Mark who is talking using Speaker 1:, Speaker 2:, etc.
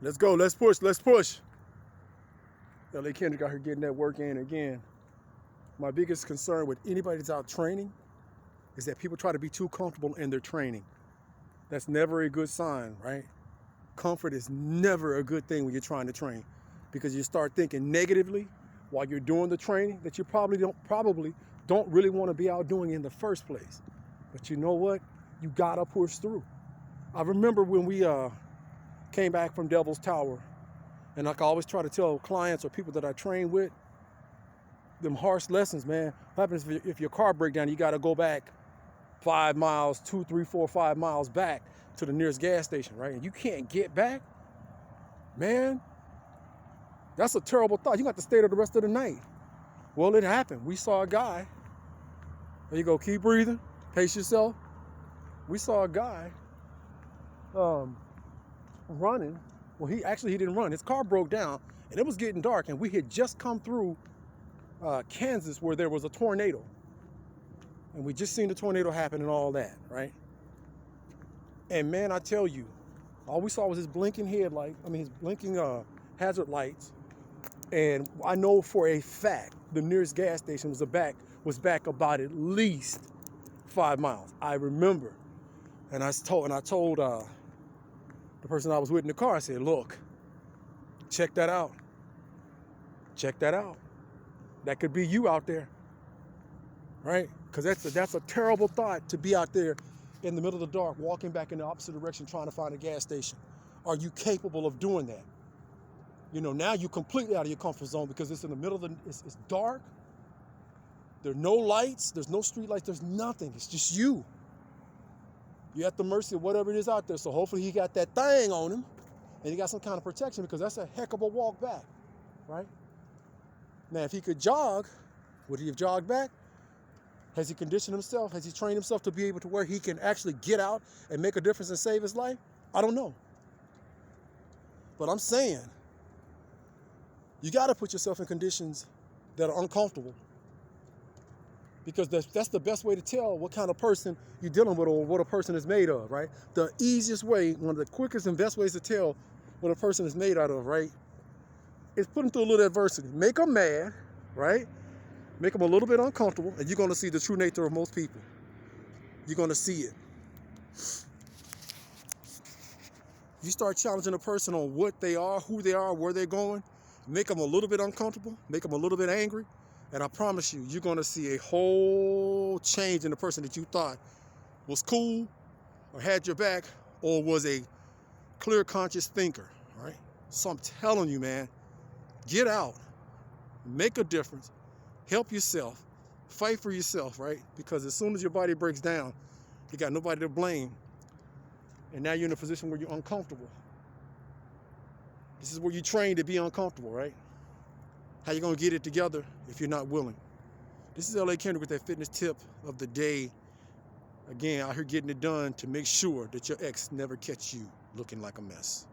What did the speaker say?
Speaker 1: Let's go. Let's push. Let's push. LA Kendrick out here getting that work in again. My biggest concern with anybody that's out training is that people try to be too comfortable in their training. That's never a good sign, right? Comfort is never a good thing when you're trying to train, because you start thinking negatively while you're doing the training that you probably don't really want to be out doing in the first place. But you know what? You gotta push through. I remember when we came back from Devil's Tower, and like I always try to tell clients or people that I train with, them harsh lessons, man. What happens if your car breaks down? You got to go back 5 miles, 2, 3, 4, 5 miles back to the nearest gas station, right? And you can't get back, man. That's a terrible thought. You got to stay there the rest of the night. Well, it happened. We saw a guy. There you go. Keep breathing. Pace yourself. We saw a guy running. Well, he didn't run. His car broke down, and it was getting dark, and we had just come through Kansas, where there was a tornado, and we just seen the tornado happen and all that, right? And man, I tell you, all we saw was his blinking his blinking hazard lights. And I know for a fact the nearest gas station was back about at least 5 miles. I remember, and I told the person I was with in the car, I said, "Look, check that out. Check that out. That could be you out there, right? Because that's a terrible thought, to be out there in the middle of the dark, walking back in the opposite direction, trying to find a gas station. Are you capable of doing that? You know, now you're completely out of your comfort zone, because it's in the middle of it's dark. There are no lights. There's no street lights. There's nothing. It's just you. You're at the mercy of whatever it is out there. So hopefully he got that thing on him, and he got some kind of protection, because that's a heck of a walk back, right? Now, if he could jog, would he have jogged back? Has he conditioned himself? Has he trained himself to be able to where he can actually get out and make a difference and save his life? I don't know. But I'm saying, you got to put yourself in conditions that are uncomfortable, because that's the best way to tell what kind of person you're dealing with, or what a person is made of, right? The easiest way, one of the quickest and best ways to tell what a person is made out of, right, is put them through a little adversity. Make them mad, right? Make them a little bit uncomfortable, and you're going to see the true nature of most people. You're going to see it. You start challenging a person on what they are, who they are, where they're going, make them a little bit uncomfortable, make them a little bit angry, and I promise you, you're going to see a whole change in the person that you thought was cool or had your back or was a clear, conscious thinker, right? So I'm telling you, man, get out, make a difference, help yourself, fight for yourself, right? Because as soon as your body breaks down, you got nobody to blame. And now you're in a position where you're uncomfortable. This is where you train to be uncomfortable, right? How you gonna get it together if you're not willing? This is LA Kendrick with that fitness tip of the day. Again, out here getting it done to make sure that your ex never catch you looking like a mess.